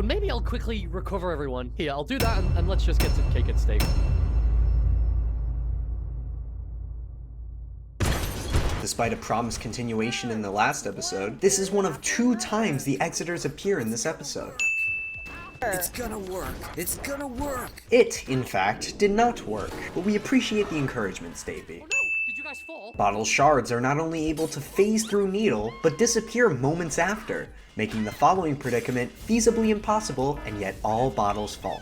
but maybe I'll quickly recover everyone. Here, I'll do that, and let's just get to cake and steak. Despite a promised continuation in the last episode, this is one of 2 times the Exiters appear in this episode. It's gonna work. It's gonna work. It, in fact, did not work, but we appreciate the encouragement, Stavey. Oh no, did you guys fall? Bottle shards are not only able to phase through Needle, but disappear moments after, making the following predicament feasibly impossible and yet all Bottle's fault.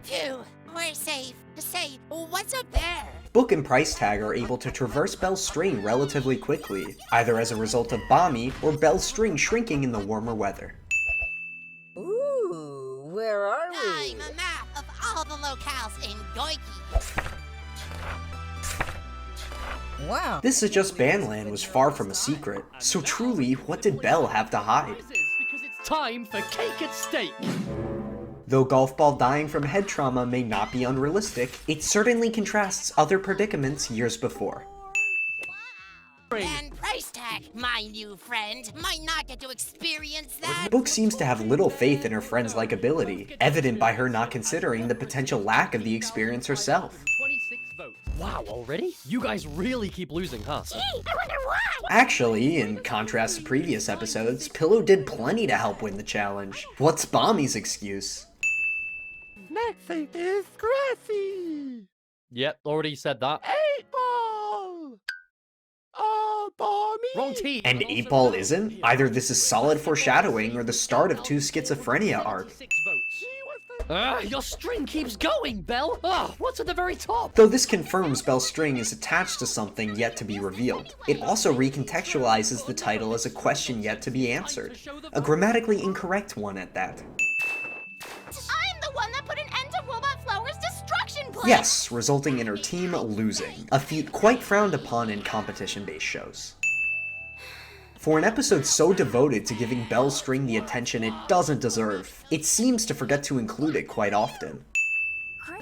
Phew, we're safe. Say, what's up there? Book and Price Tag are able to traverse Belle's string relatively quickly, either as a result of Bommy or Belle's string shrinking in the warmer weather. Ooh, where are we? I'm a map of all the locales in Goiki. Wow. This Adjust Bandland was far from a secret, so truly, what did Belle have to hide? Because it's time for cake and steak. Though Golf Ball dying from head trauma may not be unrealistic, it certainly contrasts other predicaments years before. And Price Tag, my new friend, might not get to experience that. Book seems to have little faith in her friend's likability, evident by her not considering the potential lack of the experience herself. 26 votes. Wow, already? You guys really keep losing, huh? Gee, I wonder why. Actually, in contrast to previous episodes, Pillow did plenty to help win the challenge. What's Bommy's excuse? Next thing is Grassy. Yep, already said that. 8-Ball. Oh, Bommy. Wrong team. And 8-Ball isn't? Either this is solid foreshadowing or the start of 2 schizophrenia arc. 6 votes. Your string keeps going, Belle. What's at the very top? Though this confirms Belle's string is attached to something yet to be revealed, it also recontextualizes the title as a question yet to be answered. A grammatically incorrect one at that. I'm the one that put an end to Robot Flower's destruction plan. Yes, resulting in her team losing, a feat quite frowned upon in competition-based shows. For an episode so devoted to giving Belle's string the attention it doesn't deserve, it seems to forget to include it quite often.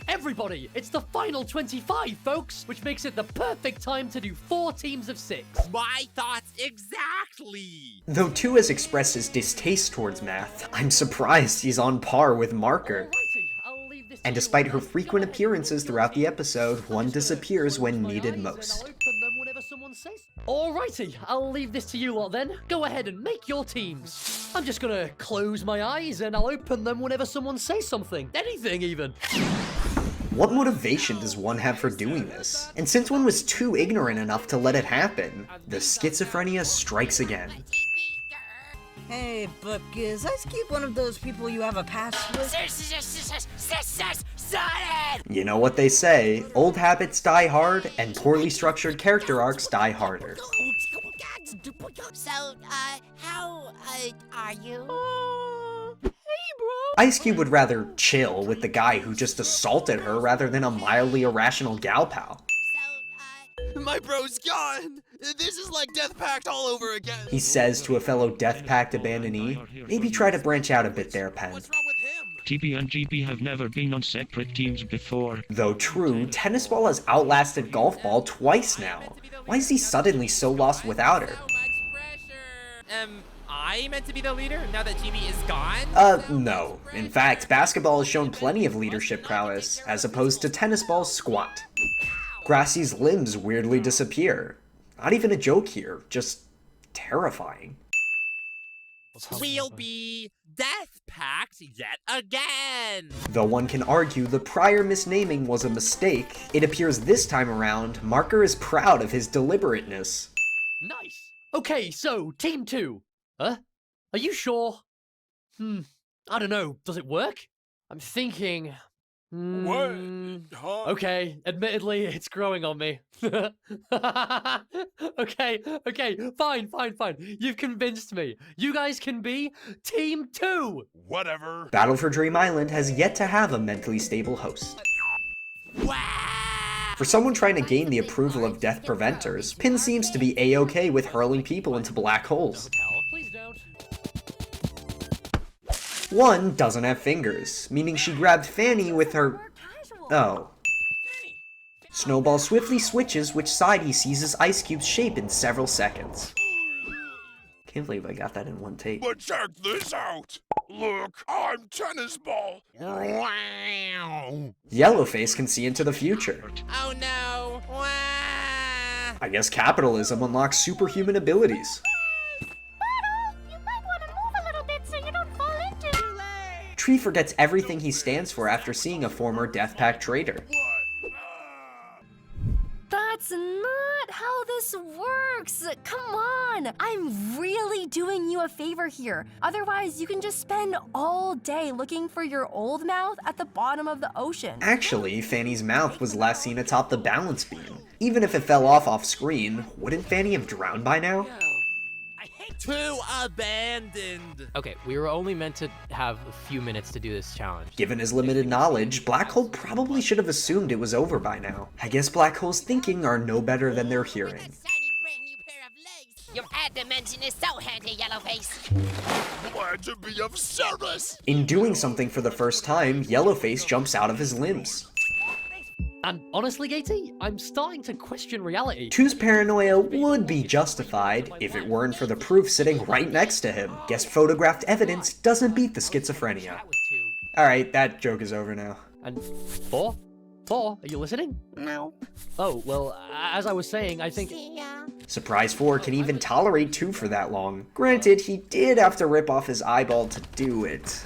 Everybody, it's the final 25, folks, which makes it the perfect time to do 4 teams of 6. My thoughts exactly. Though 2 has expressed his distaste towards math, I'm surprised he's on par with Marker. Alrighty, I'll leave this to And you despite all her then. frequent appearances throughout the episode, one disappears when needed most. I'll open them whenever someone says. Alrighty, I'll leave this to you lot then. Go ahead and make your teams. I'm just gonna close my eyes and I'll open them whenever someone says something. Anything even. What motivation does one have for doing this? And since one was too ignorant enough to let it happen, the schizophrenia strikes again. Hey, Book, is Ice Cube one of those people you have a past with? You know what they say, old habits die hard, and poorly structured character arcs die harder. So, how, are you? Ice Cube would rather chill with the guy who just assaulted her rather than a mildly irrational gal pal. My bro's gone. This is like Death Pact all over again. He says to a fellow Death Pact abandonee, maybe try to branch out a bit there, Pen. What's wrong with him? TP and GP have never been on separate teams before. Though true, Tennis Ball has outlasted Golf Ball twice now. Why is he suddenly so lost without her? So much pressure. I meant to be the leader now that GB is gone? No. In fact, basketball has shown plenty of leadership prowess, as opposed to Tennis Ball's squat. Grassy's limbs weirdly disappear. Not even a joke here, just terrifying. We'll be Death Pact yet again. Though one can argue the prior misnaming was a mistake, it appears this time around, Marker is proud of his deliberateness. Nice. Okay, so, team 2. Huh? Are you sure? I don't know. Does it work? I'm thinking... What? Huh? Okay, admittedly, it's growing on me. Okay, fine. You've convinced me. You guys can be Team 2! Whatever. Battle for Dream Island has yet to have a mentally stable host. For someone trying to gain the approval of death preventers, Pin seems to be a-okay with hurling people into black holes. Please don't. One doesn't have fingers, meaning she grabbed Fanny with her... Oh. Snowball swiftly switches which side he sees his Ice Cube's shape in several seconds. Can't believe I got that in one take. But check this out. Look, I'm tennis ball. Wow. Yellowface can see into the future. Oh no. Wah. I guess capitalism unlocks superhuman abilities. Bottle, you might want to move a little bit so you don't fall into. Tree forgets everything he stands for after seeing a former Death Pact traitor. That's not how this works! Come on! I'm really doing you a favor here. Otherwise, you can just spend all day looking for your old mouth at the bottom of the ocean. Actually, Fanny's mouth was last seen atop the balance beam. Even if it fell off screen, wouldn't Fanny have drowned by now? Too abandoned. Okay, we were only meant to have a few minutes to do this challenge. Given his limited knowledge, Black Hole probably should have assumed it was over by now. I guess Black Hole's thinking are no better than their hearing. Shiny brand new pair of legs. Your ad dimension is so handy, Yellowface. Glad to be of service. In doing something for the first time, Yellowface jumps out of his limbs. And honestly, Gatey, I'm starting to question reality. Two's paranoia would be justified if it weren't for the proof sitting right next to him. Guess photographed evidence doesn't beat the schizophrenia. That was two. Alright, that joke is over now. And four? Four, are you listening? No. Oh, well, as I was saying, I think... See ya. Surprise 4 can even tolerate 2 for that long. Granted, he did have to rip off his eyeball to do it.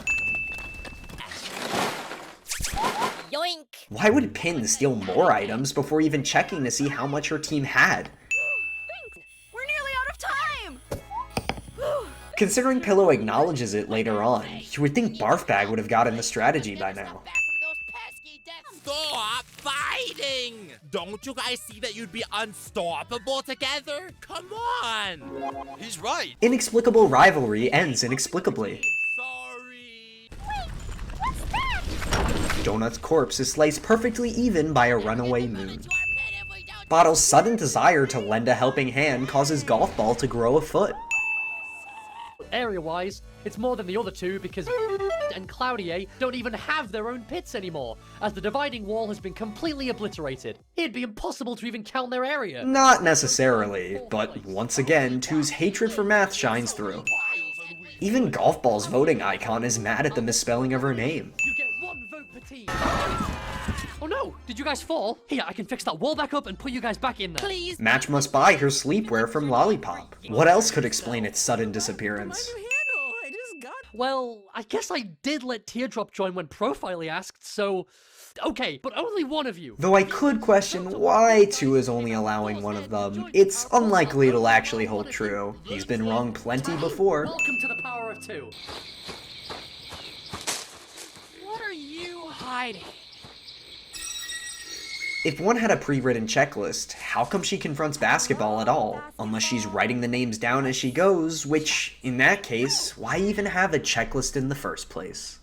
Yoink. Why would Pin steal more items before even checking to see how much her team had? Thanks! We're nearly out of time! Considering Pillow acknowledges it later on, you would think Barfbag would have gotten the strategy by now. Back from those pesky deaths. Stop fighting! Don't you guys see that you'd be unstoppable together? Come on! He's right. Inexplicable rivalry ends inexplicably. Sorry. What's that? Donut's corpse is sliced perfectly even by a runaway moon. Bottle's sudden desire to lend a helping hand causes Golf Ball to grow a foot. Area-wise, it's more than the other two because and Cloudier don't even have their own pits anymore, as the dividing wall has been completely obliterated. It'd be impossible to even count their area. Not necessarily, but once again, Two's hatred for math shines through. Even Golf Ball's voting icon is mad at the misspelling of her name. You get 1 vote per team. Oh no, did you guys fall? Here, I can fix that wall back up and put you guys back in there. Please. Match must buy her sleepwear from Lollipop. What else could explain its sudden disappearance? Well, I guess I did let Teardrop join when Profile asked, so... Okay, but only one of you. Though I could question why 2 is only allowing one of them, it's unlikely it'll actually hold true. He's been wrong plenty before. Welcome to the power of 2. What are you hiding? If one had a pre-written checklist, how come she confronts basketball at all? Unless she's writing the names down as she goes, which, in that case, why even have a checklist in the first place?